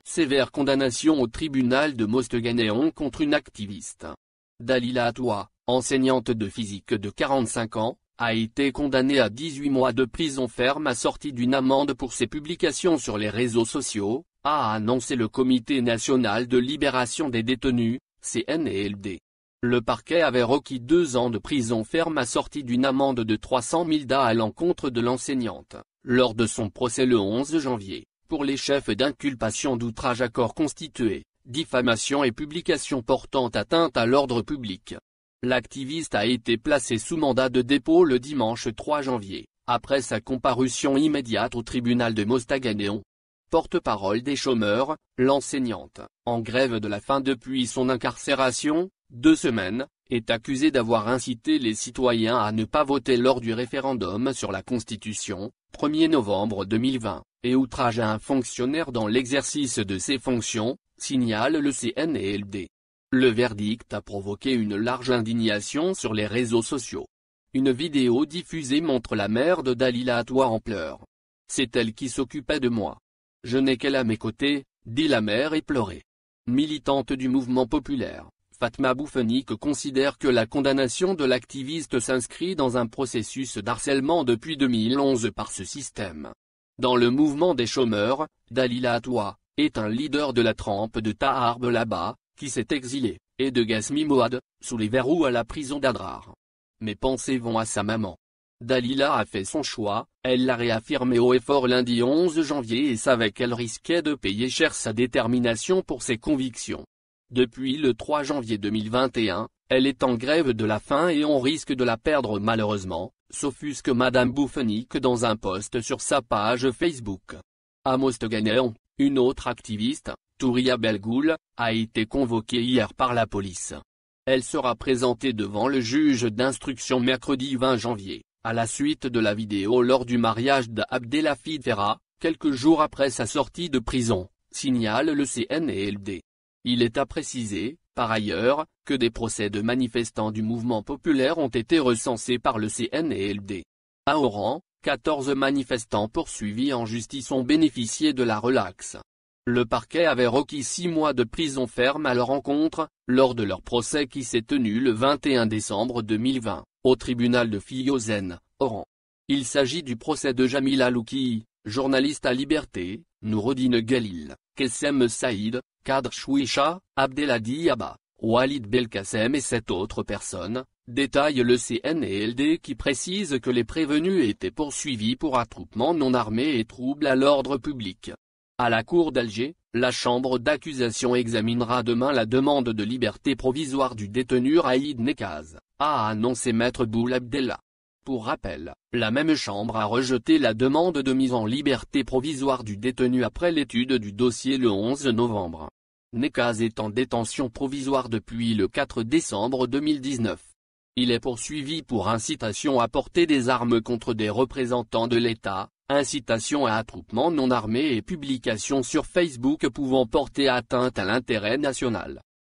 Sévère condamnation au tribunal de Mostaganéon contre une activiste. Dalila Atoua, enseignante de physique de 45 ans, a été condamnée à 18 mois de prison ferme assortie d'une amende pour ses publications sur les réseaux sociaux, a annoncé le Comité national de libération des détenus, CNLD. Le parquet avait requis 2 ans de prison ferme assortie d'une amende de 300 000 $ à l'encontre de l'enseignante, lors de son procès le 11 janvier. Pour les chefs d'inculpation d'outrage à corps constitué, diffamation et publication portant atteinte à l'ordre public. L'activiste a été placé sous mandat de dépôt le dimanche 3 janvier, après sa comparution immédiate au tribunal de Mostaganéon. Porte-parole des chômeurs, l'enseignante, en grève de la faim depuis son incarcération, 2 semaines, est accusée d'avoir incité les citoyens à ne pas voter lors du référendum sur la Constitution, 1er novembre 2020. Et outrage à un fonctionnaire dans l'exercice de ses fonctions, signale le CNLD. Le verdict a provoqué une large indignation sur les réseaux sociaux. Une vidéo diffusée montre la mère de Dalila Atoua en pleurs. C'est elle qui s'occupait de moi. Je n'ai qu'elle à mes côtés, dit la mère et pleurait. Militante du mouvement populaire, Fatma Boufenique considère que la condamnation de l'activiste s'inscrit dans un processus d'harcèlement depuis 2011 par ce système. Dans le mouvement des chômeurs, Dalila Atoua est un leader de la trempe de Tahar Belaba, qui s'est exilé, et de Gasmi Moad, sous les verrous à la prison d'Adrar. Mes pensées vont à sa maman. Dalila a fait son choix, elle l'a réaffirmé haut et fort lundi 11 janvier et savait qu'elle risquait de payer cher sa détermination pour ses convictions. Depuis le 3 janvier 2021, elle est en grève de la faim et on risque de la perdre malheureusement, s'offusque Madame Boufenique dans un post sur sa page Facebook. À Mostaganéon, une autre activiste, Touria Belgoul, a été convoquée hier par la police. Elle sera présentée devant le juge d'instruction mercredi 20 janvier, à la suite de la vidéo lors du mariage d'Abdelhafid Ferra, quelques jours après sa sortie de prison, signale le CNLD. Il est à préciser, par ailleurs, que des procès de manifestants du mouvement populaire ont été recensés par le CNLD. À Oran, 14 manifestants poursuivis en justice ont bénéficié de la relaxe. Le parquet avait requis 6 mois de prison ferme à leur encontre, lors de leur procès qui s'est tenu le 21 décembre 2020, au tribunal de Fiyozen, Oran. Il s'agit du procès de Jamila Louki, journaliste à Liberté, Noureddine Galil, Kessem Saïd, Kadr Chouicha, Abdelhadi Abba, Walid Belkacem et 7 autres personnes, détaille le CNLD qui précise que les prévenus étaient poursuivis pour attroupement non armé et trouble à l'ordre public. À la cour d'Alger, la chambre d'accusation examinera demain la demande de liberté provisoire du détenu Raïd Nekaz, a annoncé Maître Boul Abdellah. Pour rappel, la même chambre a rejeté la demande de mise en liberté provisoire du détenu après l'étude du dossier le 11 novembre. Nekaz est en détention provisoire depuis le 4 décembre 2019. Il est poursuivi pour incitation à porter des armes contre des représentants de l'État, incitation à attroupement non armé et publication sur Facebook pouvant porter atteinte à l'intérêt national.